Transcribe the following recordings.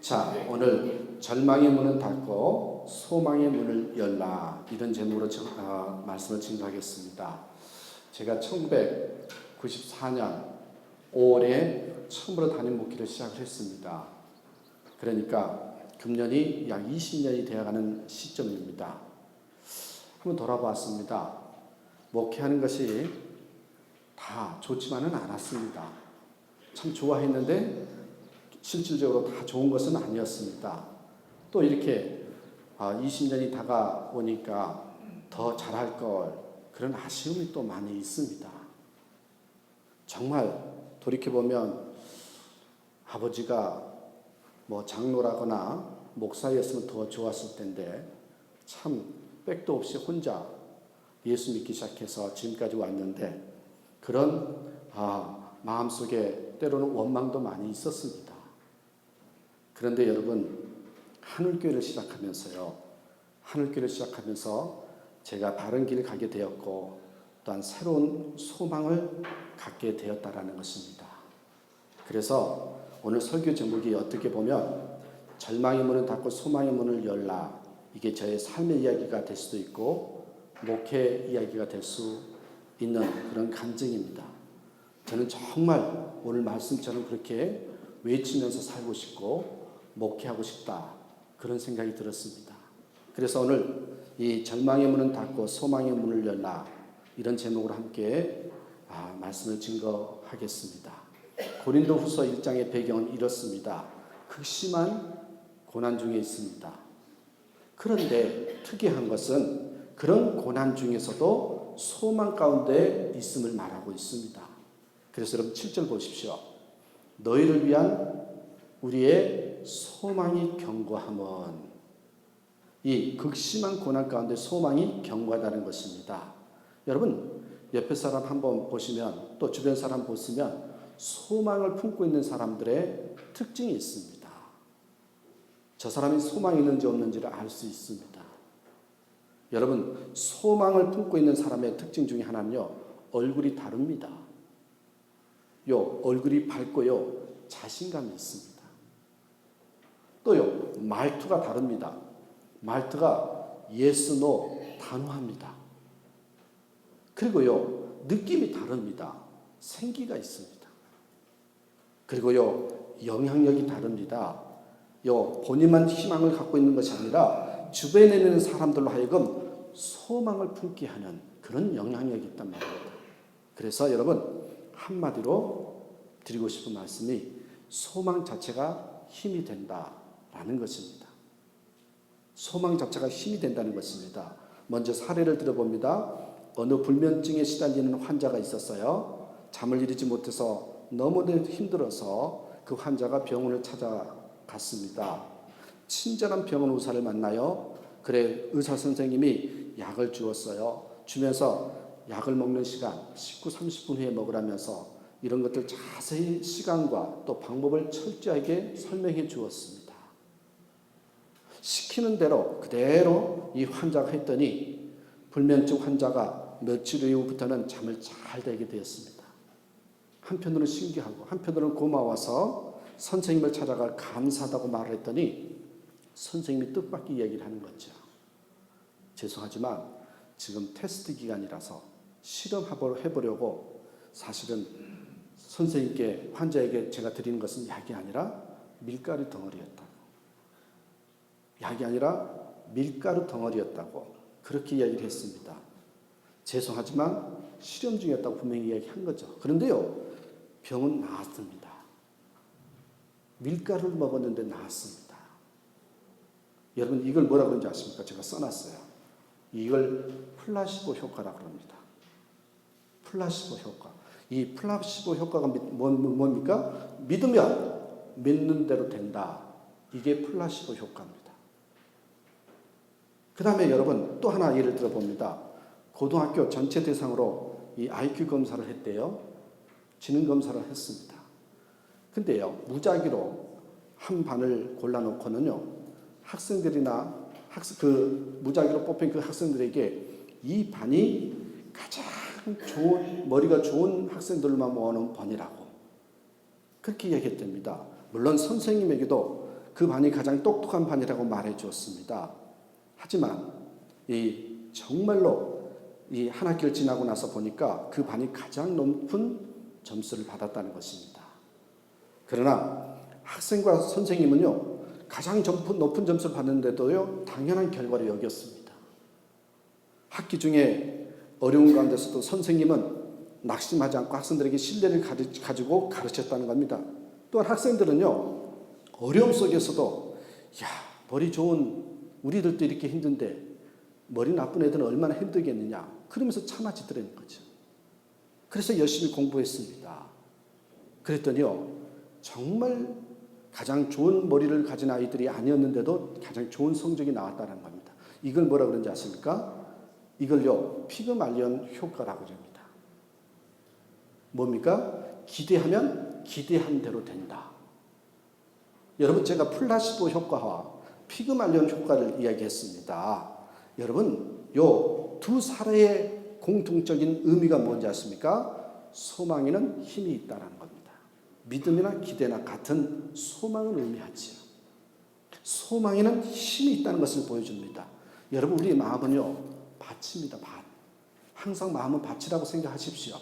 자, 오늘 절망의 문은 닫고 소망의 문을 열라, 이런 제목으로 말씀을 증거하겠습니다. 제가 1994년 5월에 처음으로 담임 목회를 시작을 했습니다. 그러니까 금년이 약 20년이 되어가는 시점입니다. 한번 돌아봤습니다. 목회하는 것이 다 좋지만은 않았습니다. 참 좋아했는데 실질적으로 다 좋은 것은 아니었습니다. 또 이렇게 20년이 다가오니까 더 잘할 걸, 그런 아쉬움이 또 많이 있습니다. 정말 돌이켜보면 아버지가 장로라거나 목사였으면 더 좋았을 텐데, 참 백도 없이 혼자 예수 믿기 시작해서 지금까지 왔는데, 그런 마음속에 때로는 원망도 많이 있었습니다. 그런데 여러분, 하늘교회를 시작하면서 제가 바른 길을 가게 되었고, 또한 새로운 소망을 갖게 되었다라는 것입니다. 그래서 오늘 설교 제목이 어떻게 보면 절망의 문을 닫고 소망의 문을 열라, 이게 저의 삶의 이야기가 될 수도 있고 목회 이야기가 될 수 있는 그런 간증입니다. 저는 정말 오늘 말씀처럼 그렇게 외치면서 살고 싶고 목회하고 싶다, 그런 생각이 들었습니다. 그래서 오늘 이 절망의 문은 닫고 소망의 문을 열라, 이런 제목으로 함께 말씀을 증거하겠습니다. 고린도후서 1장의 배경은 이렇습니다. 극심한 고난 중에 있습니다. 그런데 특이한 것은 그런 고난 중에서도 소망 가운데 있음을 말하고 있습니다. 그래서 여러분 7절 보십시오. 너희를 위한 우리의 소망이 견고함은, 이 극심한 고난 가운데 소망이 견고하다는 것입니다. 여러분, 옆에 사람 한번 보시면, 또 주변 사람 보시면 소망을 품고 있는 사람들의 특징이 있습니다. 저 사람이 소망이 있는지 없는지를 알 수 있습니다. 여러분, 소망을 품고 있는 사람의 특징 중에 하나는요, 얼굴이 다릅니다. 얼굴이 밝고요, 자신감이 있습니다. 또요, 말투가 다릅니다. 말투가 yes, no, 단호합니다. 그리고요, 느낌이 다릅니다. 생기가 있습니다. 그리고요, 영향력이 다릅니다. 본인만 희망을 갖고 있는 것이 아니라 주변에 있는 사람들로 하여금 소망을 품게 하는 그런 영향력이 있단 말입니다. 그래서 여러분, 한마디로 드리고 싶은 말씀이 소망 자체가 힘이 된다라는 것입니다. 소망 자체가 힘이 된다는 것입니다. 먼저 사례를 들어봅니다. 어느 불면증에 시달리는 환자가 있었어요. 잠을 이루지 못해서 너무나 힘들어서 그 환자가 병원을 찾아갔습니다. 친절한 병원 의사를 만나요. 그래, 의사 선생님이 약을 주었어요. 주면서 약을 먹는 시간 19, 30분 후에 먹으라면서 이런 것들 자세히 시간과 또 방법을 철저하게 설명해 주었습니다. 시키는 대로 그대로 이 환자가 했더니 불면증 환자가 며칠 이후부터는 잠을 잘 자게 되었습니다. 한편으로는 신기하고 한편으로는 고마워서 선생님을 찾아가 감사하다고 말을 했더니 선생님이 뜻밖의 이야기를 하는 거죠. 죄송하지만 지금 테스트 기간이라서 실험해보려고 사실은 선생님께, 환자에게 제가 드리는 것은 약이 아니라 밀가루 덩어리였다고. 약이 아니라 밀가루 덩어리였다고 그렇게 이야기를 했습니다. 죄송하지만 실험 중이었다고 분명히 이야기한 거죠. 그런데요, 병은 나았습니다. 밀가루를 먹었는데 나았습니다. 여러분, 이걸 뭐라고 하는지 아십니까? 제가 써놨어요. 이걸 플라시보 효과라고 합니다. 플라시보 효과. 이 플라시보 효과가 뭡니까? 믿으면 믿는 대로 된다. 이게 플라시보 효과입니다. 그 다음에 여러분, 또 하나 예를 들어봅니다. 고등학교 전체 대상으로 이 IQ 검사를 했대요. 지능 검사를 했습니다. 근데요, 무작위로 한 반을 골라놓고는요, 학생들이나 무작위로 뽑힌 그 학생들에게 이 반이 가장 좋은, 머리가 좋은 학생들만 모아놓은 반이라고 그렇게 얘기했답니다. 물론 선생님에게도 그 반이 가장 똑똑한 반이라고 말해 주었습니다. 하지만 정말로 한 학기를 지나고 나서 보니까 그 반이 가장 높은 점수를 받았다는 것입니다. 그러나 학생과 선생님은요, 가장 높은 점수를 받는데도요, 당연한 결과를 여겼습니다. 학기 중에 어려운 가운데서도 선생님은 낙심하지 않고 학생들에게 신뢰를 가지고 가르쳤다는 겁니다. 또한 학생들은요, 어려움 속에서도 머리 좋은 우리들도 이렇게 힘든데 머리 나쁜 애들은 얼마나 힘들겠느냐, 그러면서 참아지더라는 거죠. 그래서 열심히 공부했습니다. 그랬더니요, 정말 가장 좋은 머리를 가진 아이들이 아니었는데도 가장 좋은 성적이 나왔다는 겁니다. 이걸 뭐라 그런지 아십니까? 이걸요, 피그말리온 효과라고 합니다. 뭡니까? 기대하면 기대한 대로 된다. 여러분, 제가 플라시보 효과와 피그말리온 효과를 이야기했습니다. 여러분, 요 두 사례의 공통적인 의미가 뭔지 아십니까? 소망에는 힘이 있다는 겁니다. 믿음이나 기대나 같은 소망을 의미하지요. 소망에는 힘이 있다는 것을 보여줍니다. 여러분, 우리의 마음은요, 밭입니다. 밭. 항상 마음은 밭이라고 생각하십시오.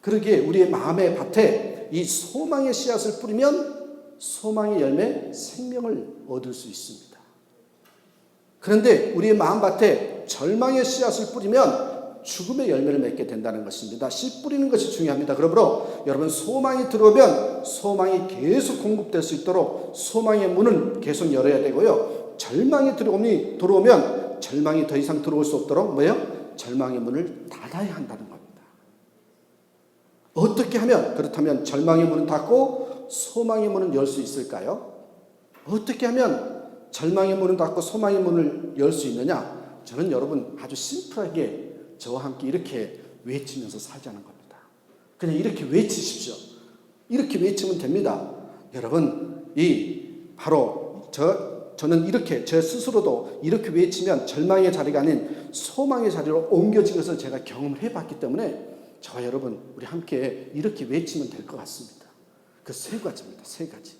그러기에 우리의 마음의 밭에 이 소망의 씨앗을 뿌리면 소망의 열매, 생명을 얻을 수 있습니다. 그런데 우리의 마음밭에 절망의 씨앗을 뿌리면 죽음의 열매를 맺게 된다는 것입니다. 씨 뿌리는 것이 중요합니다. 그러므로 여러분, 소망이 들어오면 소망이 계속 공급될 수 있도록 소망의 문은 계속 열어야 되고요. 절망이 들어오면 절망이 더 이상 들어올 수 없도록 절망의 문을 닫아야 한다는 겁니다. 어떻게 하면, 그렇다면 절망의 문은 닫고 소망의 문은 열 수 있을까요? 어떻게 하면 절망의 문을 닫고 소망의 문을 열 수 있느냐? 저는 여러분 아주 심플하게 저와 함께 이렇게 외치면서 살자는 겁니다. 그냥 이렇게 외치십시오. 이렇게 외치면 됩니다. 여러분, 저는 이렇게 제 스스로도 이렇게 외치면 절망의 자리가 아닌 소망의 자리로 옮겨진 것을 제가 경험을 해봤기 때문에 저와 여러분, 우리 함께 이렇게 외치면 될 것 같습니다. 그 세 가지입니다. 세 가지.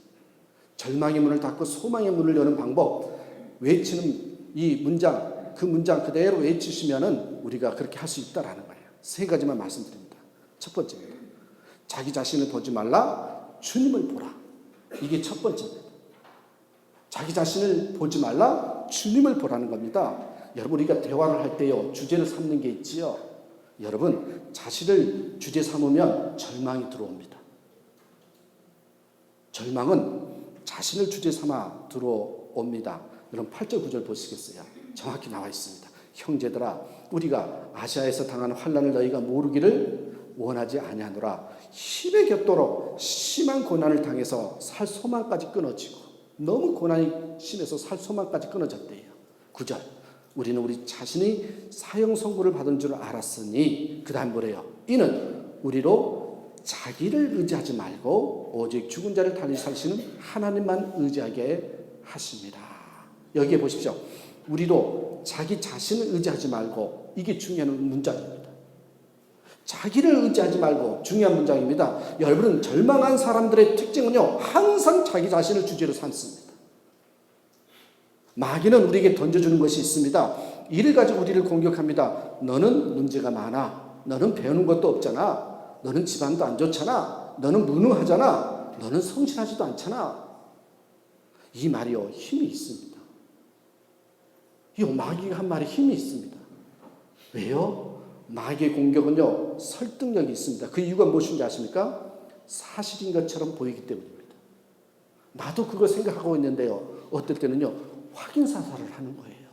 절망의 문을 닫고 소망의 문을 여는 방법, 외치는 이 문장, 그 문장 그대로 외치시면은 우리가 그렇게 할 수 있다라는 거예요. 세 가지만 말씀드립니다. 첫 번째입니다. 자기 자신을 보지 말라, 주님을 보라. 이게 첫 번째입니다. 자기 자신을 보지 말라, 주님을 보라는 겁니다. 여러분, 우리가 대화를 할 때요, 주제를 삼는 게 있지요. 여러분, 자신을 주제 삼으면 절망이 들어옵니다. 절망은 자신을 주제 삼아 들어옵니다. 여러분, 8절 9절 보시겠어요? 정확히 나와 있습니다. 형제들아, 우리가 아시아에서 당하는 환난을 너희가 모르기를 원하지 아니하노라. 힘에 겹도록 심한 고난을 당해서 살 소망까지 끊어지고, 너무 고난이 심해서 살 소망까지 끊어졌대요. 9절, 우리는 우리 자신이 사형 선고를 받은 줄 알았으니, 그 다음 뭐래요? 이는 우리로 자기를 의지하지 말고 오직 죽은 자를 다시 살리시는 하나님만 의지하게 하십니다. 여기에 보십시오. 우리로 자기 자신을 의지하지 말고, 이게 중요한 문장입니다. 자기를 의지하지 말고, 중요한 문장입니다. 여러분은 절망한 사람들의 특징은요, 항상 자기 자신을 주제로 삼습니다. 마귀는 우리에게 던져주는 것이 있습니다. 이를 가지고 우리를 공격합니다. 너는 문제가 많아. 너는 배우는 것도 없잖아. 너는 집안도 안 좋잖아. 너는 무능하잖아. 너는 성실하지도 않잖아. 이 말이요, 힘이 있습니다. 이 마귀가 한 말에 힘이 있습니다. 왜요? 마귀의 공격은요, 설득력이 있습니다. 그 이유가 무엇인지 아십니까? 사실인 것처럼 보이기 때문입니다. 나도 그걸 생각하고 있는데요, 어떨 때는요, 확인 사살을 하는 거예요.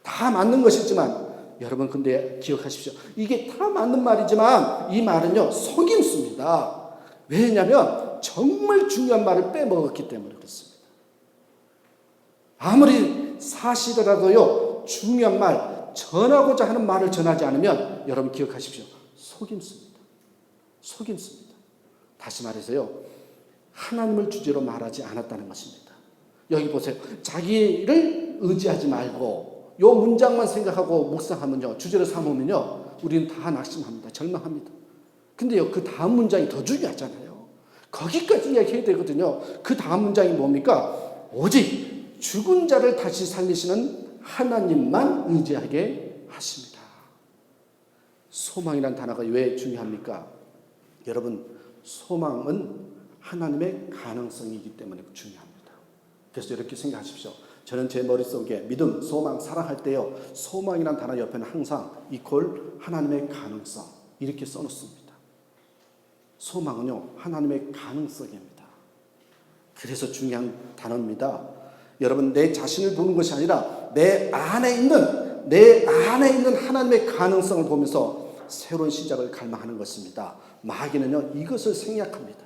다 맞는 것이지만, 여러분 근데 기억하십시오. 이게 다 맞는 말이지만 이 말은요, 속임수입니다. 왜냐하면 정말 중요한 말을 빼먹었기 때문에 그렇습니다. 아무리 사실이라도요, 중요한 말, 전하고자 하는 말을 전하지 않으면 여러분 기억하십시오. 속임수입니다. 속임수입니다. 다시 말해서요, 하나님을 주제로 말하지 않았다는 것입니다. 여기 보세요. 자기를 의지하지 말고 요 문장만 생각하고 묵상하면요, 주제를 삼으면요, 우리는 다 낙심합니다. 절망합니다. 근데요, 그 다음 문장이 더 중요하잖아요. 거기까지 이야기해야 되거든요. 그 다음 문장이 뭡니까? 오직 죽은 자를 다시 살리시는 하나님만 의지하게 하십니다. 소망이란 단어가 왜 중요합니까? 여러분, 소망은 하나님의 가능성이기 때문에 중요합니다. 그래서 이렇게 생각하십시오. 저는 제 머릿속에 믿음, 소망, 사랑할 때요, 소망이란 단어 옆에는 항상 이퀄 하나님의 가능성 이렇게 써놓습니다. 소망은요, 하나님의 가능성입니다. 그래서 중요한 단어입니다. 여러분, 내 자신을 보는 것이 아니라 내 안에 있는 하나님의 가능성을 보면서 새로운 시작을 갈망하는 것입니다. 마귀는요, 이것을 생략합니다.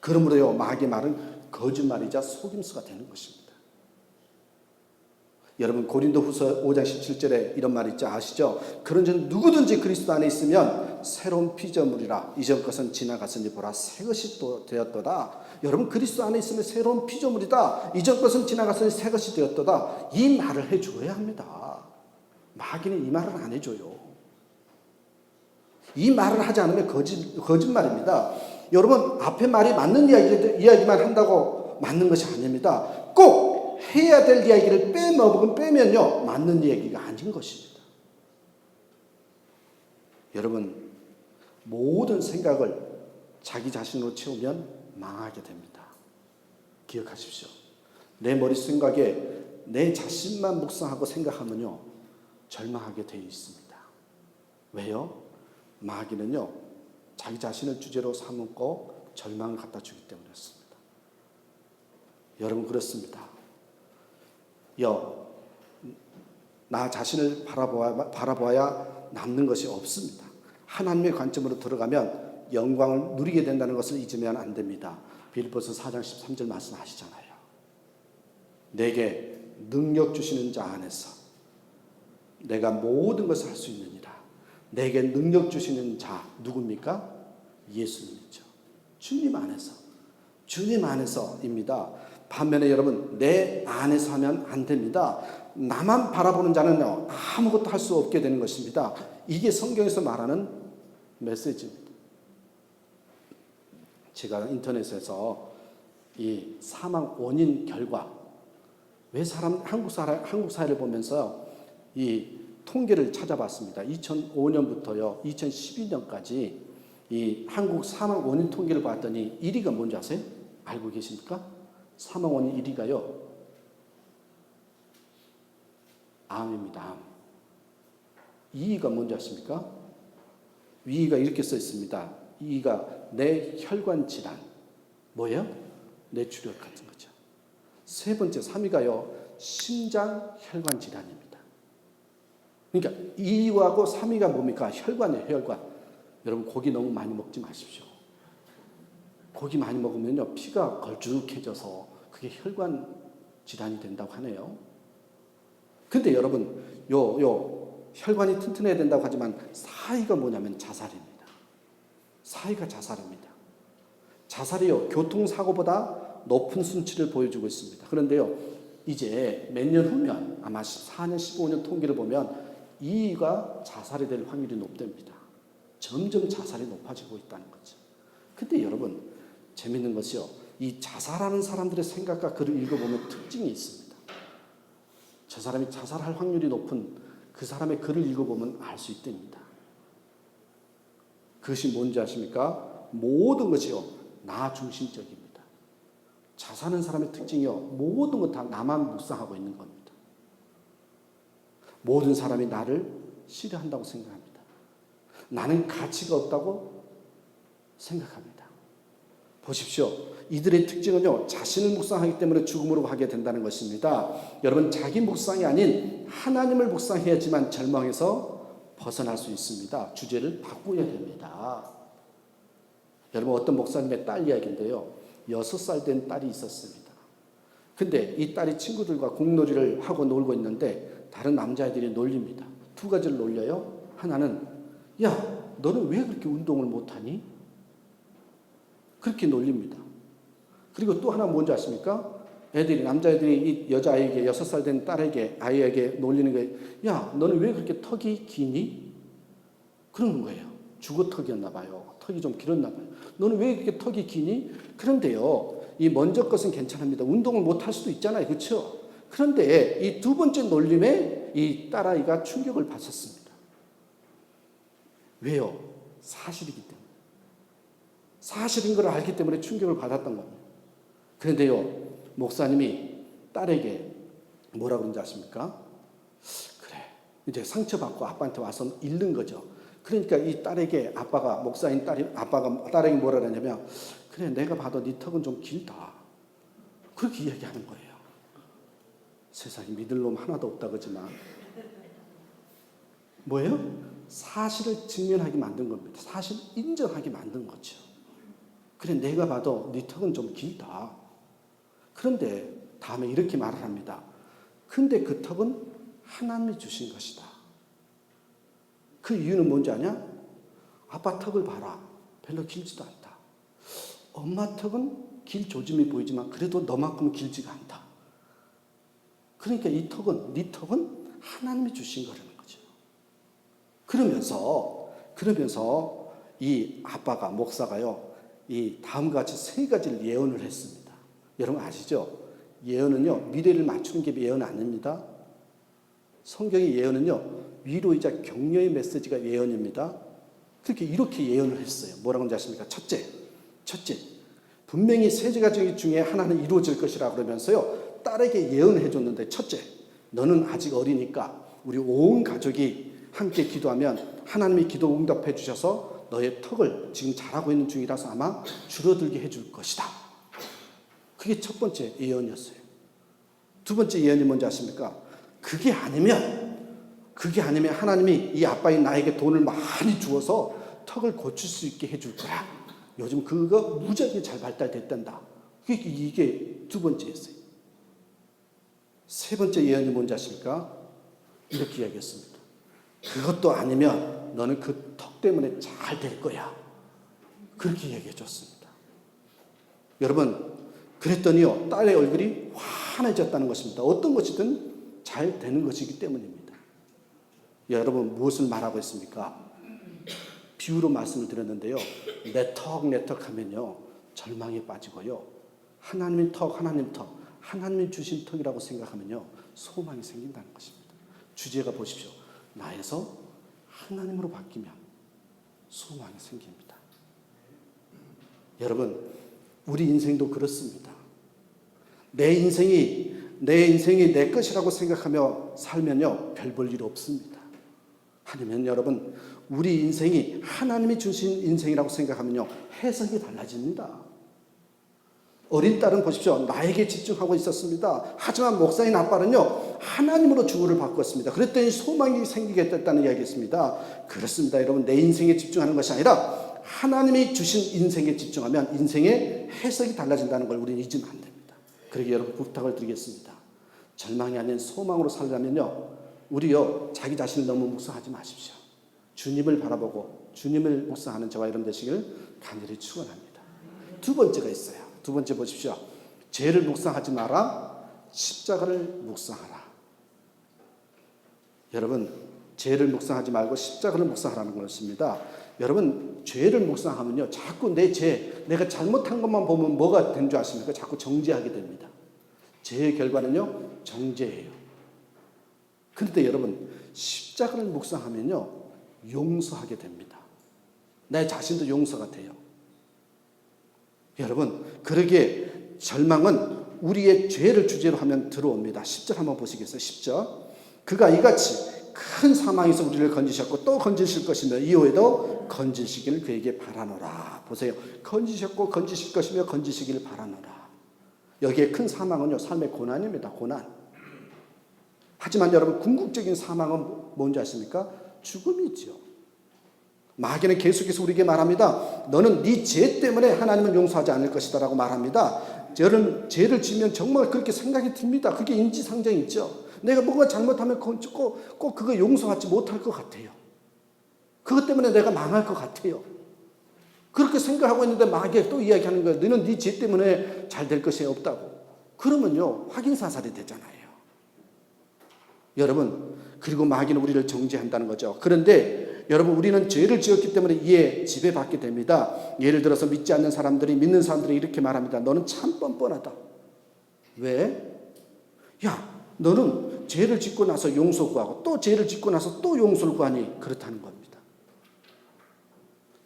그러므로요, 마귀의 말은 거짓말이자 속임수가 되는 것입니다. 여러분, 고린도후서 5장 17절에 이런 말이 있죠, 아시죠? 그런즉 누구든지 그리스도 안에 있으면 새로운 피조물이라, 이전 것은 지나갔으니 보라 새 것이 또 되었도다. 여러분, 그리스도 안에 있으면 새로운 피조물이다, 이전 것은 지나갔으니 새 것이 되었도다. 이 말을 해줘야 합니다. 마귀는 이 말을 안 해줘요. 이 말을 하지 않으면 거짓말입니다. 여러분, 앞에 말이 맞는 이야기만 한다고 맞는 것이 아닙니다. 꼭 해야 될 이야기를 빼면요, 맞는 이야기가 아닌 것입니다. 여러분, 모든 생각을 자기 자신으로 채우면 망하게 됩니다. 기억하십시오. 내 머릿생각에 내 자신만 묵상하고 생각하면요, 절망하게 되어 있습니다. 왜요? 마귀는요, 자기 자신을 주제로 삼고 절망을 갖다 주기 때문이었습니다. 여러분, 그렇습니다. 나 자신을 바라보아야 남는 것이 없습니다. 하나님의 관점으로 들어가면 영광을 누리게 된다는 것을 잊으면 안 됩니다. 빌립보서 4장 13절 말씀하시잖아요. 내게 능력 주시는 자 안에서 내가 모든 것을 할 수 있느니라. 내게 능력 주시는 자 누굽니까? 예수님이죠. 주님 안에서입니다. 반면에 여러분, 내 안에서 하면 안 됩니다. 나만 바라보는 자는요, 아무것도 할 수 없게 되는 것입니다. 이게 성경에서 말하는 메시지입니다. 제가 인터넷에서 이 사망 원인 결과, 왜 한국 사회를 보면서 이 통계를 찾아봤습니다. 2005년부터요, 2012년까지 이 한국 사망 원인 통계를 봤더니 1위가 뭔지 아세요? 알고 계십니까? 사망 원인 1위가요, 암입니다. 암. 2위가 뭔지 아십니까? 위가 이렇게 써 있습니다. 2위가 뇌혈관 질환. 뭐예요? 뇌출혈 같은 거죠. 세 번째 3위가요, 심장혈관 질환입니다. 그러니까 2위하고 3위가 뭡니까? 혈관이에요, 혈관. 여러분, 고기 너무 많이 먹지 마십시오. 고기 많이 먹으면요, 피가 걸쭉해져서 그게 혈관 질환이 된다고 하네요. 근데 여러분, 혈관이 튼튼해야 된다고 하지만 4위가 뭐냐면 자살입니다. 4위가 자살입니다. 자살이요, 교통사고보다 높은 수치를 보여주고 있습니다. 그런데요, 이제 몇 년 후면 아마 14년, 15년 통계를 보면 2위가 자살이 될 확률이 높답니다. 점점 자살이 높아지고 있다는 거죠. 근데 여러분, 재밌는 것이요, 이 자살하는 사람들의 생각과 글을 읽어보면 특징이 있습니다. 저 사람이 자살할 확률이 높은 그 사람의 글을 읽어보면 알 수 있답니다. 그것이 뭔지 아십니까? 모든 것이요, 나 중심적입니다. 자살하는 사람의 특징이요, 모든 것 다 나만 묵상하고 있는 겁니다. 모든 사람이 나를 싫어한다고 생각합니다. 나는 가치가 없다고 생각합니다. 보십시오. 이들의 특징은요, 자신을 묵상하기 때문에 죽음으로 가게 된다는 것입니다. 여러분, 자기 묵상이 아닌 하나님을 묵상해야지만 절망에서 벗어날 수 있습니다. 주제를 바꿔야 됩니다. 여러분, 어떤 목사님의 딸 이야기인데요, 6살 된 딸이 있었습니다. 근데 이 딸이 친구들과 공놀이를 하고 놀고 있는데 다른 남자애들이 놀립니다. 두 가지를 놀려요. 하나는, 야, 너는 왜 그렇게 운동을 못하니? 그렇게 놀립니다. 그리고 또 하나 뭔지 아십니까? 남자애들이 이 여자아이에게, 6살 된 딸에게, 아이에게 놀리는 거예요. 야, 너는 왜 그렇게 턱이 기니? 그러는 거예요. 주거턱이었나 봐요. 턱이 좀 길었나 봐요. 너는 왜 이렇게 턱이 기니? 그런데요, 이 먼저 것은 괜찮습니다. 운동을 못 할 수도 있잖아요. 그렇죠? 그런데 이 두 번째 놀림에 이 딸아이가 충격을 받았습니다. 왜요? 사실이기 때문에. 사실인 걸 알기 때문에 충격을 받았던 겁니다. 그런데요, 목사님이 딸에게 뭐라고 그런지 아십니까? 그래, 이제 상처받고 아빠한테 와서 잃는 거죠. 그러니까 이 딸에게 목사인 아빠가 딸에게 뭐라 그러냐면, 그래, 내가 봐도 네 턱은 좀 길다. 그렇게 이야기하는 거예요. 세상에 믿을 놈 하나도 없다 그러지만 뭐예요? 사실을 직면하게 만든 겁니다. 사실 인정하게 만든 거죠. 그래, 내가 봐도 네 턱은 좀 길다. 그런데 다음에 이렇게 말을 합니다. 근데 그 턱은 하나님이 주신 것이다. 그 이유는 뭔지 아냐? 아빠 턱을 봐라. 별로 길지도 않다. 엄마 턱은 길 조짐이 보이지만 그래도 너만큼 길지가 않다. 그러니까 이 턱은, 네 턱은 하나님이 주신 거라는 거죠. 그러면서 이 아빠가, 목사가요, 이 다음과 같이 세 가지를 예언을 했습니다. 여러분 아시죠? 예언은요, 미래를 맞추는 게 예언 아닙니다. 성경의 예언은요, 위로이자 격려의 메시지가 예언입니다. 이렇게 예언을 했어요. 뭐라고 하는지 아십니까? 첫째, 분명히 세 가지 중에 하나는 이루어질 것이라 그러면서요, 딸에게 예언해 줬는데, 첫째, 너는 아직 어리니까 우리 온 가족이 함께 기도하면 하나님이 기도 응답해 주셔서 너의 턱을 지금 잘하고 있는 중이라서 아마 줄어들게 해줄 것이다. 그게 첫 번째 예언이었어요. 두 번째 예언이 뭔지 아십니까? 그게 아니면 하나님이 이 아빠인 나에게 돈을 많이 주어서 턱을 고칠 수 있게 해줄 거야. 요즘 그거 무지하게 잘 발달됐단다. 이게 두 번째였어요. 세 번째 예언이 뭔지 아십니까? 이렇게 이야기했습니다. 그것도 아니면 너는 그 턱 때문에 잘 될 거야. 그렇게 이야기해 줬습니다. 여러분, 그랬더니요, 딸의 얼굴이 환해졌다는 것입니다. 어떤 것이든 잘 되는 것이기 때문입니다. 여러분, 무엇을 말하고 있습니까? 비유로 말씀을 드렸는데요, 내 턱 하면요, 절망에 빠지고요, 하나님 턱, 하나님이 주신 턱이라고 생각하면요, 소망이 생긴다는 것입니다. 주제가 보십시오. 나에서 하나님으로 바뀌면 소망이 생깁니다. 여러분, 우리 인생도 그렇습니다. 내 인생이 내 것이라고 생각하며 살면요, 별 볼 일 없습니다. 아니면 여러분, 우리 인생이 하나님이 주신 인생이라고 생각하면요, 해석이 달라집니다. 어린 딸은 보십시오. 나에게 집중하고 있었습니다. 하지만 목사인 아빠는요, 하나님으로 주거를 바꿨습니다. 그랬더니 소망이 생기게 됐다는 이야기였습니다. 그렇습니다. 여러분, 내 인생에 집중하는 것이 아니라 하나님이 주신 인생에 집중하면 인생의 해석이 달라진다는 걸 우리는 잊으면 안 됩니다. 그러기 여러분 부탁을 드리겠습니다. 절망이 아닌 소망으로 살려면요, 우리요, 자기 자신을 너무 묵상하지 마십시오. 주님을 바라보고 주님을 묵상하는 저와 여러분 되시길 간절히 축원합니다. 두 번째가 있어요. 두 번째 보십시오. 죄를 묵상하지 마라, 십자가를 묵상하라. 여러분, 죄를 묵상하지 말고 십자가를 묵상하라는 것입니다. 여러분, 죄를 묵상하면요, 자꾸 내가 잘못한 것만 보면 뭐가 된 줄 아십니까? 자꾸 정죄하게 됩니다. 죄의 결과는요, 정죄예요. 그런데 여러분, 십자가를 묵상하면요, 용서하게 됩니다. 내 자신도 용서가 돼요. 여러분, 그러기에 절망은 우리의 죄를 주제로 하면 들어옵니다. 10절 한번 보시겠어요? 10절. 그가 이같이 큰 사망에서 우리를 건지셨고 또 건지실 것이며 이후에도 건지시기를 그에게 바라노라. 보세요. 건지셨고 건지실 것이며 건지시기를 바라노라. 여기에 큰 사망은요, 삶의 고난입니다. 고난. 하지만 여러분, 궁극적인 사망은 뭔지 아십니까? 죽음이죠. 마귀는 계속해서 우리에게 말합니다. 너는 네 죄 때문에 하나님은 용서하지 않을 것이다 라고 말합니다. 죄를 지면 정말 그렇게 생각이 듭니다. 그게 인지상정이 있죠. 내가 뭔가 잘못하면 꼭 그거 용서하지 못할 것 같아요. 그것 때문에 내가 망할 것 같아요. 그렇게 생각하고 있는데 마귀가 또 이야기하는 거예요. 너는 네 죄 때문에 잘 될 것이 없다고. 그러면요, 확인사살이 되잖아요. 여러분, 그리고 마귀는 우리를 정죄한다는 거죠. 그런데 여러분 우리는 죄를 지었기 때문에 이에 지배받게 됩니다. 예를 들어서 믿지 않는 사람들이 믿는 사람들이 이렇게 말합니다. 너는 참 뻔뻔하다. 왜? 야, 너는 죄를 짓고 나서 용서 구하고 또 죄를 짓고 나서 또 용서를 구하니 그렇다는 겁니다.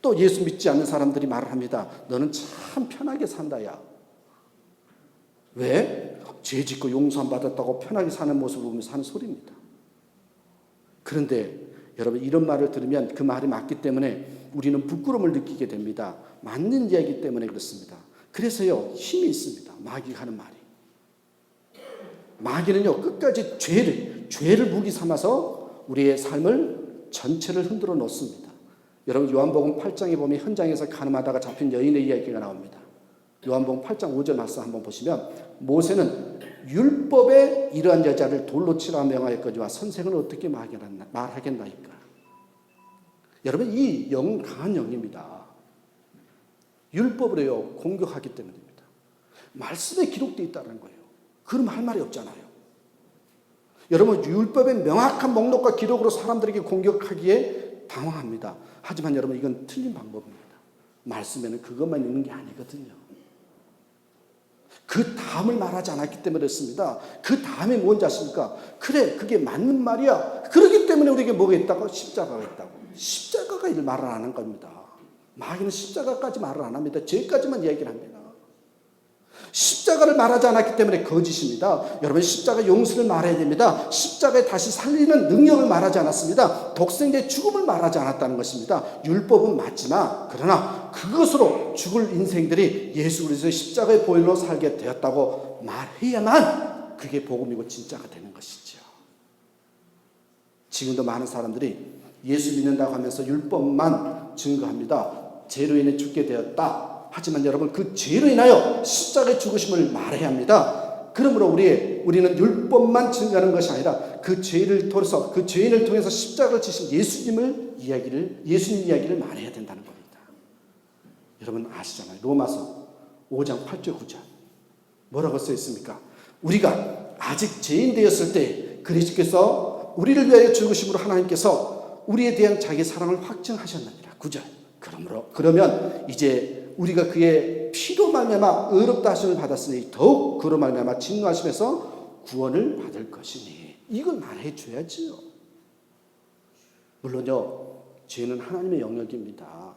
또 예수 믿지 않는 사람들이 말을 합니다. 너는 참 편하게 산다 야. 왜? 죄 짓고 용서 안 받았다고 편하게 사는 모습을 보면서 하는 소리입니다. 그런데 여러분 이런 말을 들으면 그 말이 맞기 때문에 우리는 부끄러움을 느끼게 됩니다. 맞는 이야기 때문에 그렇습니다. 그래서요 힘이 있습니다. 마귀가 하는 말이. 마귀는요 끝까지 죄를 무기 삼아서 우리의 삶을 전체를 흔들어 놓습니다. 여러분 요한복음 8장에 보면 현장에서 가늠하다가 잡힌 여인의 이야기가 나옵니다. 요한복음 8장 5절 말씀 한번 보시면 모세는 율법에 이러한 여자를 돌로 치라 명하였거니와 선생은 어떻게 말하겠나이까. 여러분 이 영은 강한 영입니다. 율법으로요 공격하기 때문입니다. 말씀에 기록되어 있다는 거예요. 그럼 할 말이 없잖아요. 여러분 율법의 명확한 목록과 기록으로 사람들에게 공격하기에 당황합니다. 하지만 여러분 이건 틀린 방법입니다. 말씀에는 그것만 있는 게 아니거든요. 그 다음을 말하지 않았기 때문에 그렇습니다. 그 다음에 뭔지 아십니까? 그래 그게 맞는 말이야. 그렇기 때문에 우리에게 뭐가 있다고? 십자가가 있다고. 십자가가 이 말을 안 하는 겁니다. 마귀는 십자가까지 말을 안 합니다. 죄까지만 이야기를 합니다. 십자가를 말하지 않았기 때문에 거짓입니다. 여러분 십자가 용서를 말해야 됩니다. 십자가에 다시 살리는 능력을 말하지 않았습니다. 독생자의 죽음을 말하지 않았다는 것입니다. 율법은 맞지만 그러나 그것으로 죽을 인생들이 예수 그리스도의 십자가의 보혈로 살게 되었다고 말해야만 그게 복음이고 진짜가 되는 것이죠. 지금도 많은 사람들이 예수 믿는다고 하면서 율법만 증거합니다. 죄로 인해 죽게 되었다. 하지만 여러분 그 죄로 인하여 십자가의 죽으심을 말해야 합니다. 그러므로 우리는 율법만 증거하는 것이 아니라 그 죄를 통해서 그 죄인을 통해서 십자가를 지신 예수님 이야기를 말해야 된다는 겁니다. 여러분 아시잖아요. 로마서 5장 8절 9절 뭐라고 써 있습니까? 우리가 아직 죄인 되었을 때 그리스도께서 우리를 위하여 죽으심으로 하나님께서 우리에 대한 자기의 사랑을 확증하셨느니라. 9절. 그러면 이제 우리가 그의 피로 말미암아 의롭다 하심을 받았으니 더욱 그로 말미암아 진노하심에서 구원을 받을 것이니 이걸 말해 줘야지요. 물론요 죄는 하나님의 영역입니다.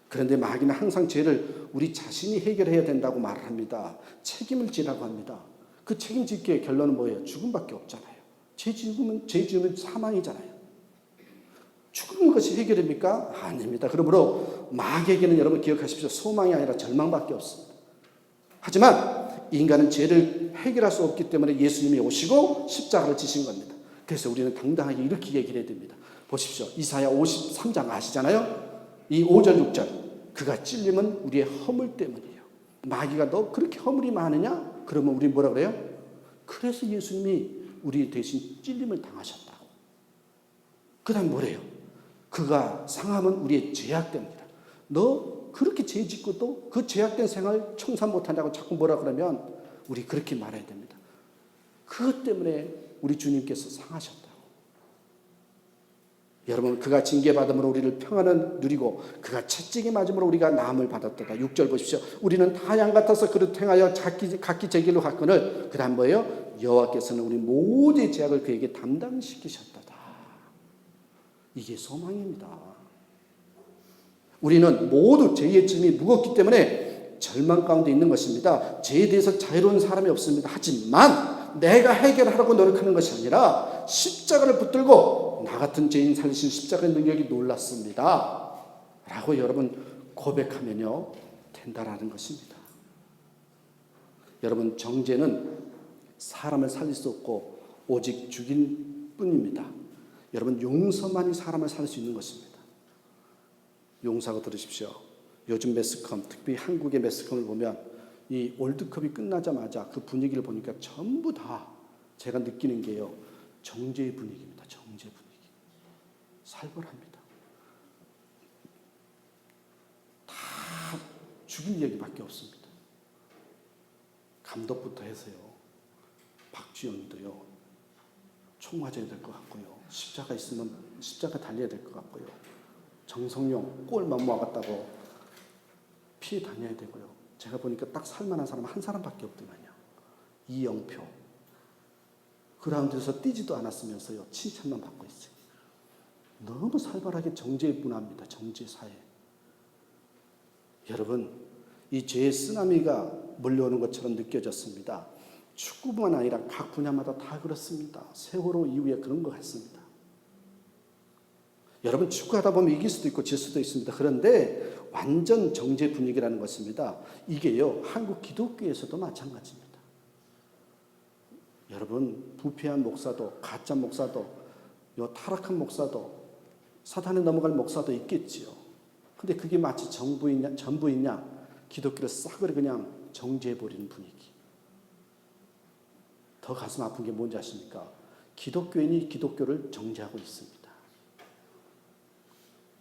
그런데 마귀는 항상 죄를 우리 자신이 해결해야 된다고 말을 합니다. 책임을 지라고 합니다. 그 책임질게 결론은 뭐예요? 죽음밖에 없잖아요. 죄 지으면 사망이잖아요. 죽는 것이 해결입니까? 아닙니다. 그러므로 마귀에게는 여러분 기억하십시오. 소망이 아니라 절망밖에 없습니다. 하지만 인간은 죄를 해결할 수 없기 때문에 예수님이 오시고 십자가를 지신 겁니다. 그래서 우리는 당당하게 이렇게 얘기를 해야 됩니다. 보십시오. 이사야 53장 아시잖아요? 이 5절 6절 그가 찔림은 우리의 허물 때문이에요. 마귀가 너 그렇게 허물이 많으냐? 그러면 우리 뭐라 그래요? 그래서 예수님이 우리 대신 찔림을 당하셨다고. 그 다음 뭐래요? 그가 상함은 우리의 죄악 때문이다. 너 그렇게 죄 짓고 또 그 죄악된 생활 청산 못한다고 자꾸 뭐라 그러면 우리 그렇게 말해야 됩니다. 그것 때문에 우리 주님께서 상하셨다고. 여러분 그가 징계받음으로 우리를 평안을 누리고 그가 채찍에 맞음으로 우리가 나음을 받았도다. 6절 보십시오. 우리는 다 양 같아서 그릇 행하여 각기 제 길로 갔거늘 그 다음 뭐예요? 여호와께서는 우리 모두의 죄악을 그에게 담당시키셨다. 이게 소망입니다. 우리는 모두 죄의 짐이 무겁기 때문에 절망 가운데 있는 것입니다. 죄에 대해서 자유로운 사람이 없습니다. 하지만 내가 해결하려고 노력하는 것이 아니라 십자가를 붙들고 나 같은 죄인 살리신 십자가의 능력이 놀랐습니다. 라고 여러분 고백하면요 된다라는 것입니다. 여러분 정죄는 사람을 살릴 수 없고 오직 죽일 뿐입니다. 여러분 용서만이 사람을 살릴 수 있는 것입니다. 용서하고 들으십시오. 요즘 매스컴, 특히 한국의 매스컴을 보면 이 월드컵이 끝나자마자 그 분위기를 보니까 전부 다 제가 느끼는 게요. 정죄의 분위기입니다. 정죄 분위기. 살벌합니다. 다 죽일 얘기밖에 없습니다. 감독부터 해서요. 박주영도요. 총 맞아야 될 것 같고요. 십자가 있으면 십자가 달려야 될 것 같고요. 정성용 꼴만 모아갔다고 피해 다녀야 되고요. 제가 보니까 딱 살만한 사람은 한 사람밖에 없더만요. 이영표. 그라운드에서 뛰지도 않았으면서요. 칭찬만 받고 있어요. 너무 살벌하게 정죄의 문화입니다. 정죄 사회. 여러분, 이 죄의 쓰나미가 몰려오는 것처럼 느껴졌습니다. 축구뿐만 아니라 각 분야마다 다 그렇습니다. 세월호 이후에 그런 것 같습니다. 여러분, 축구하다 보면 이길 수도 있고 질 수도 있습니다. 그런데 완전 정죄 분위기라는 것입니다. 이게요, 한국 기독교에서도 마찬가지입니다. 여러분, 부패한 목사도, 가짜 목사도, 요 타락한 목사도, 사탄에 넘어갈 목사도 있겠지요. 근데 그게 마치 전부이냐? 기독교를 싸그리 그냥 정죄해버리는 분위기. 더 가슴 아픈 게 뭔지 아십니까? 기독교인이 기독교를 정죄하고 있습니다.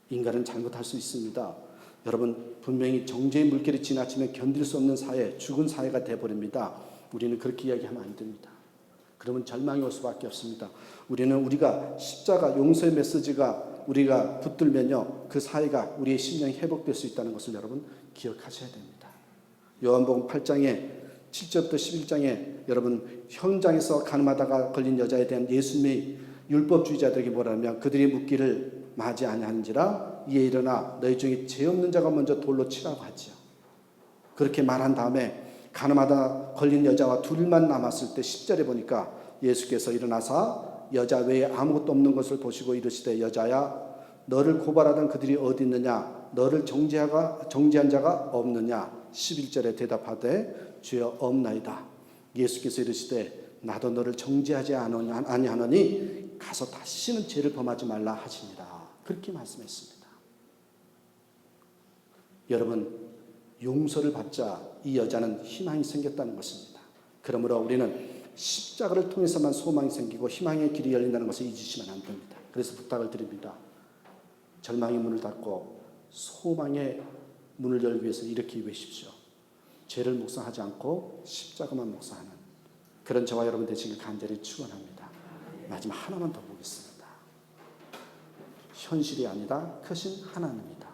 인간은 잘못할 수 있습니다. 여러분, 분명히 정죄의 물결이 지나치면 견딜 수 없는 사회, 죽은 사회가 돼버립니다. 우리는 그렇게 이야기하면 안 됩니다. 그러면 절망이 올 수밖에 없습니다. 우리가 십자가 용서의 메시지가 우리가 붙들면요, 그 사회가 우리의 심령이 회복될 수 있다는 것을 여러분 기억하셔야 됩니다. 요한복음 8장에 7절부터 11장에 여러분 현장에서 가늠하다가 걸린 여자에 대한 예수님의 율법주의자들에게 뭐라면 그들이 묻기를 마지 아니하는지라 이에 일어나 너희 중에 죄 없는 자가 먼저 돌로 치라고 하지요. 그렇게 말한 다음에 가늠하다 걸린 여자와 둘만 남았을 때 10절에 보니까 예수께서 일어나사 여자 외에 아무것도 없는 것을 보시고 이르시되 여자야 너를 고발하던 그들이 어디 있느냐 너를 정죄한 자가 없느냐 11절에 대답하되 주여 없나이다. 예수께서 이르시되 나도 너를 정죄하지 아니하노니 가서 다시는 죄를 범하지 말라 하시니라. 그렇게 말씀했습니다. 여러분, 용서를 받자 이 여자는 희망이 생겼다는 것입니다. 그러므로 우리는 십자가를 통해서만 소망이 생기고 희망의 길이 열린다는 것을 잊으시면 안 됩니다. 그래서 부탁을 드립니다. 절망의 문을 닫고 소망의 문을 열기 위해서 이렇게 외십시오. 죄를 묵상하지 않고 십자가만 묵상하는 그런 저와 여러분 되시길 간절히 축원합니다. 마지막 하나만 더 보겠습니다. 현실이 아니다. 크신 하나님이다.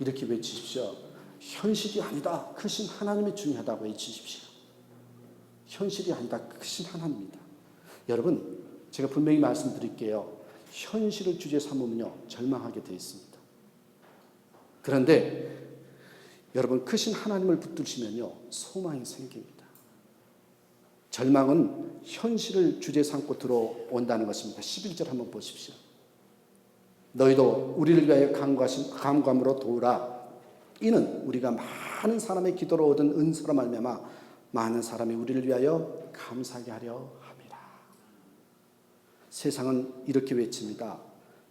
이렇게 외치십시오. 현실이 아니다. 크신 하나님이 중요하다고 외치십시오. 현실이 아니다. 크신 하나님이다. 여러분, 제가 분명히 말씀드릴게요. 현실을 주제 삼으면요, 절망하게 되어 있습니다. 그런데 여러분, 크신 하나님을 붙드시면요, 소망이 생깁니다. 절망은 현실을 주제 삼고 들어온다는 것입니다. 11절 한번 보십시오. 너희도 우리를 위하여 간구함으로 도우라. 이는 우리가 많은 사람의 기도로 얻은 은사로 말미암아 많은 사람이 우리를 위하여 감사하게 하려 함이라. 세상은 이렇게 외칩니다.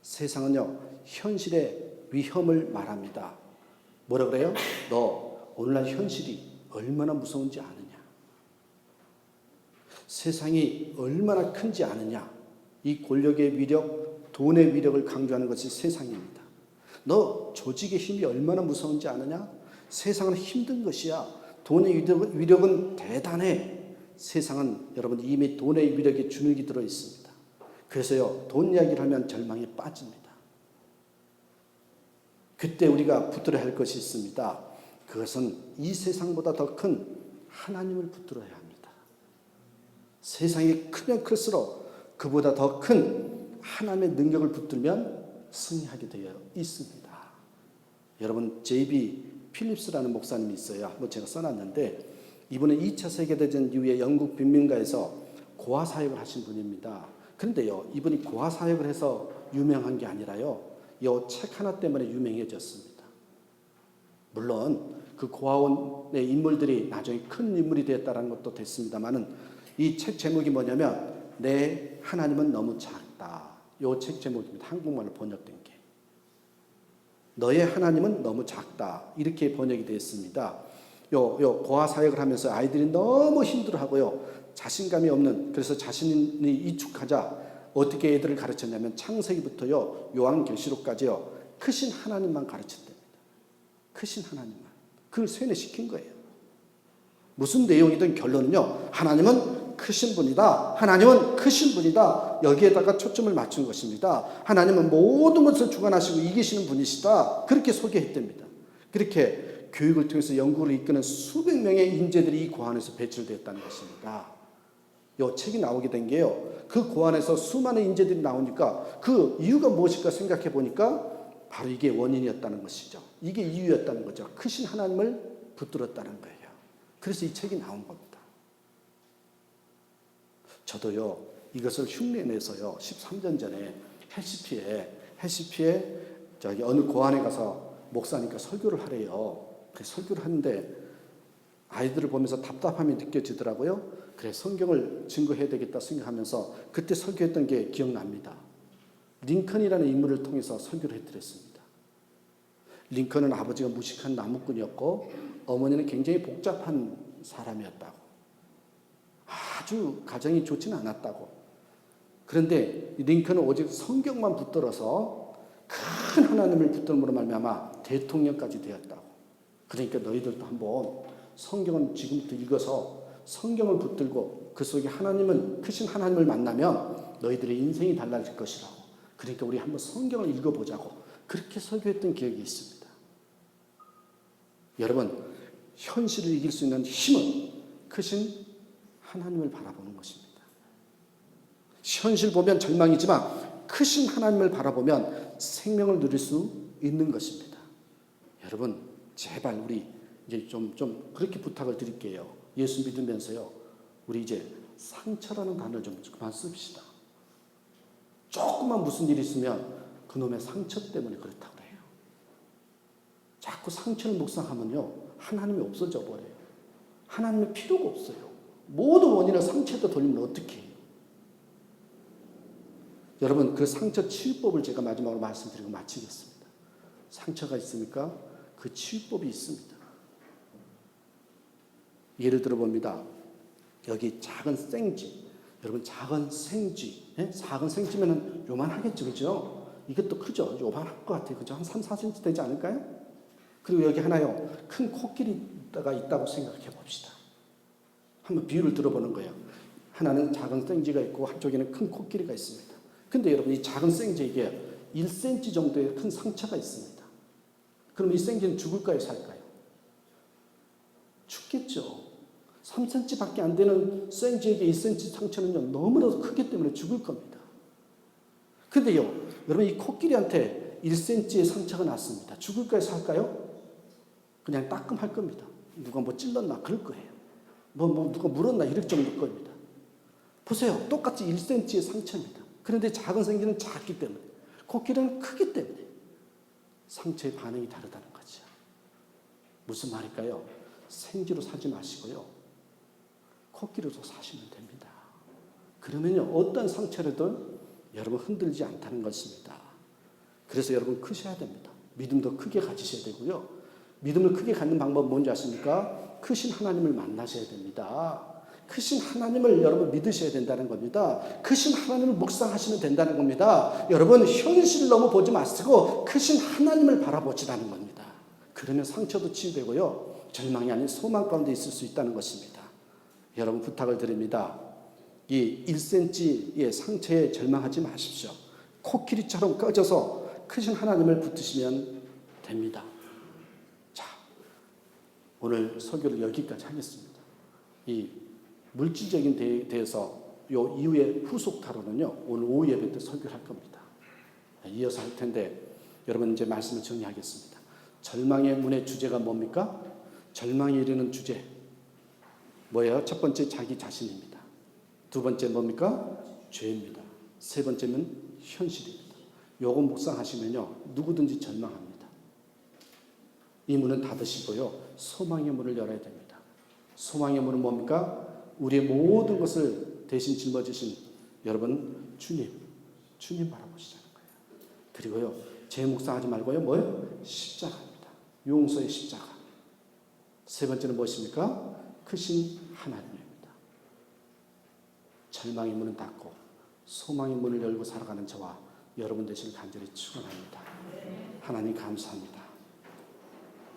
세상은요, 현실의 위험을 말합니다. 뭐라 그래요? 너 오늘날 현실이 얼마나 무서운지 아느냐? 세상이 얼마나 큰지 아느냐? 이 권력의 위력, 돈의 위력을 강조하는 것이 세상입니다. 너 조직의 힘이 얼마나 무서운지 아느냐? 세상은 힘든 것이야. 돈의 위력은 대단해. 세상은 여러분 이미 돈의 위력에 주눅이 들어 있습니다. 그래서요, 돈 이야기를 하면 절망에 빠집니다. 그때 우리가 붙들어야 할 것이 있습니다. 그것은 이 세상보다 더 큰 하나님을 붙들어야 합니다. 세상이 크면 클수록 그보다 더 큰 하나님의 능력을 붙들면 승리하게 되어 있습니다. 여러분, J.B. 필립스라는 목사님이 있어요. 한번 제가 써놨는데 이분은 2차 세계대전 이후에 영국 빈민가에서 고아사역을 하신 분입니다. 그런데요, 이분이 고아사역을 해서 유명한 게 아니라요, 이 책 하나 때문에 유명해졌습니다. 물론 그 고아원의 인물들이 나중에 큰 인물이 되었다는 것도 됐습니다만은 이 책 제목이 뭐냐면 내 하나님은 너무 작다. 이 책 제목입니다. 한국말로 번역된 게. 너의 하나님은 너무 작다. 이렇게 번역이 되었습니다. 요 고아 사역을 하면서 아이들이 너무 힘들어하고요. 자신감이 없는, 그래서 자신이 이축하자 어떻게 애들을 가르쳤냐면 창세기부터요, 요한계시록까지요, 크신 하나님만 가르쳤답니다. 크신 하나님만. 그걸 세뇌시킨 거예요. 무슨 내용이든 결론은요, 하나님은 크신 분이다. 하나님은 크신 분이다. 여기에다가 초점을 맞춘 것입니다. 하나님은 모든 것을 주관하시고 이기시는 분이시다. 그렇게 소개했답니다. 그렇게 교육을 통해서 연구를 이끄는 수백 명의 인재들이 이 고안에서 배출되었다는 것입니다. 이 책이 나오게 된 게요. 그 고안에서 수많은 인재들이 나오니까 그 이유가 무엇일까 생각해 보니까 바로 이게 원인이었다는 것이죠. 이게 이유였다는 거죠. 크신 하나님을 붙들었다는 거예요. 그래서 이 책이 나온 겁니다. 저도요, 이것을 흉내내서요, 13년 전에 해시피에 저기 어느 고안에 가서 목사님과 설교를 하래요. 그래서 설교를 하는데 아이들을 보면서 답답함이 느껴지더라고요. 그래, 성경을 증거해야 되겠다 생각하면서 그때 설교했던 게 기억납니다. 링컨이라는 인물을 통해서 설교를 해드렸습니다. 링컨은 아버지가 무식한 나무꾼이었고 어머니는 굉장히 복잡한 사람이었다고. 아주 가정이 좋지는 않았다고. 그런데 링컨은 오직 성경만 붙들어서 큰 하나님을 붙들므로 말미암아 대통령까지 되었다고. 그러니까 너희들도 한번 성경은 지금부터 읽어서 성경을 붙들고 그 속에 하나님은 크신 하나님을 만나면 너희들의 인생이 달라질 것이라고. 그러니까 우리 한번 성경을 읽어보자고. 그렇게 설교했던 기억이 있습니다. 여러분, 현실을 이길 수 있는 힘은 크신 하나님을 바라보는 것입니다. 현실 보면 절망이지만 크신 하나님을 바라보면 생명을 누릴 수 있는 것입니다. 여러분, 제발 우리 이제 좀 그렇게 부탁을 드릴게요. 예수 믿으면서요, 우리 이제 상처라는 단어를 좀 그만 씁시다. 조금만 무슨 일이 있으면 그놈의 상처 때문에 그렇다고 해요. 자꾸 상처를 묵상하면요, 하나님이 없어져 버려요. 하나님의 필요가 없어요. 모든 원인을 상처에다 돌리면 어떻게 해요? 여러분, 그 상처 치유법을 제가 마지막으로 말씀드리고 마치겠습니다. 상처가 있으니까 그 치유법이 있습니다. 예를 들어 봅니다. 여기 작은 생쥐. 여러분, 작은 생쥐. 작은 생쥐면 요만하겠죠, 그죠? 이것도 크죠? 요만할 것 같아요, 그죠? 한 3, 4cm 되지 않을까요? 그리고 여기 하나요, 큰 코끼리가 있다고 생각해 봅시다. 한번 비유를 들어보는 거예요. 하나는 작은 생쥐가 있고 한쪽에는 큰 코끼리가 있습니다. 근데 여러분, 이 작은 생쥐에게 1cm 정도의 큰 상처가 있습니다. 그럼 이 생쥐는 죽을까요, 살까요? 죽겠죠. 3cm밖에 안 되는 생쥐에게 1cm 상처는요, 너무나도 크기 때문에 죽을 겁니다. 근데요, 여러분, 이 코끼리한테 1cm의 상처가 났습니다. 죽을까요, 살까요? 그냥 따끔할 겁니다. 누가 뭐 찔렀나 그럴 거예요. 누가 물었나 이럴 정도일 겁니다. 보세요. 똑같이 1cm의 상처입니다. 그런데 작은 생쥐는 작기 때문에, 코끼리는 크기 때문에 상처의 반응이 다르다는 거죠. 무슨 말일까요? 생쥐로 사지 마시고요, 코끼리로 사시면 됩니다. 그러면요, 어떤 상처라도 여러분 흔들지 않다는 것입니다. 그래서 여러분 크셔야 됩니다. 믿음도 크게 가지셔야 되고요. 믿음을 크게 갖는 방법은 뭔지 아십니까? 크신 하나님을 만나셔야 됩니다. 크신 하나님을 여러분 믿으셔야 된다는 겁니다. 크신 하나님을 묵상하시면 된다는 겁니다. 여러분, 현실을 너무 보지 마시고 크신 하나님을 바라보시라는 겁니다. 그러면 상처도 치유되고요, 절망이 아닌 소망 가운데 있을 수 있다는 것입니다. 여러분, 부탁을 드립니다. 이 1cm의 상처에 절망하지 마십시오. 코끼리처럼 꺼져서 크신 하나님을 붙드시면 됩니다. 자, 오늘 설교를 여기까지 하겠습니다. 이 물질적인 대해서 요 이후에 후속타로는요, 오늘 오후 예배 때 설교를 할 겁니다. 이어서 할 텐데, 여러분 이제 말씀을 정리하겠습니다. 절망의 문의 주제가 뭡니까? 절망에 이르는 주제 뭐예요? 첫 번째, 자기 자신입니다. 두 번째 뭡니까? 죄입니다. 세 번째는 현실입니다. 요거 묵상하시면요, 누구든지 절망합니다. 이 문은 닫으시고요, 소망의 문을 열어야 됩니다. 소망의 문은 뭡니까? 우리의 모든 것을 대신 짊어지신 여러분, 주님 바라보시자는 거예요. 그리고요, 제 묵상하지 말고요, 뭐예요? 십자가입니다. 용서의 십자가. 세 번째는 무엇입니까? 크신 하나님입니다. 절망의 문은 닫고 소망의 문을 열고 살아가는 저와 여러분 되시길 간절히 축원합니다. 하나님 감사합니다.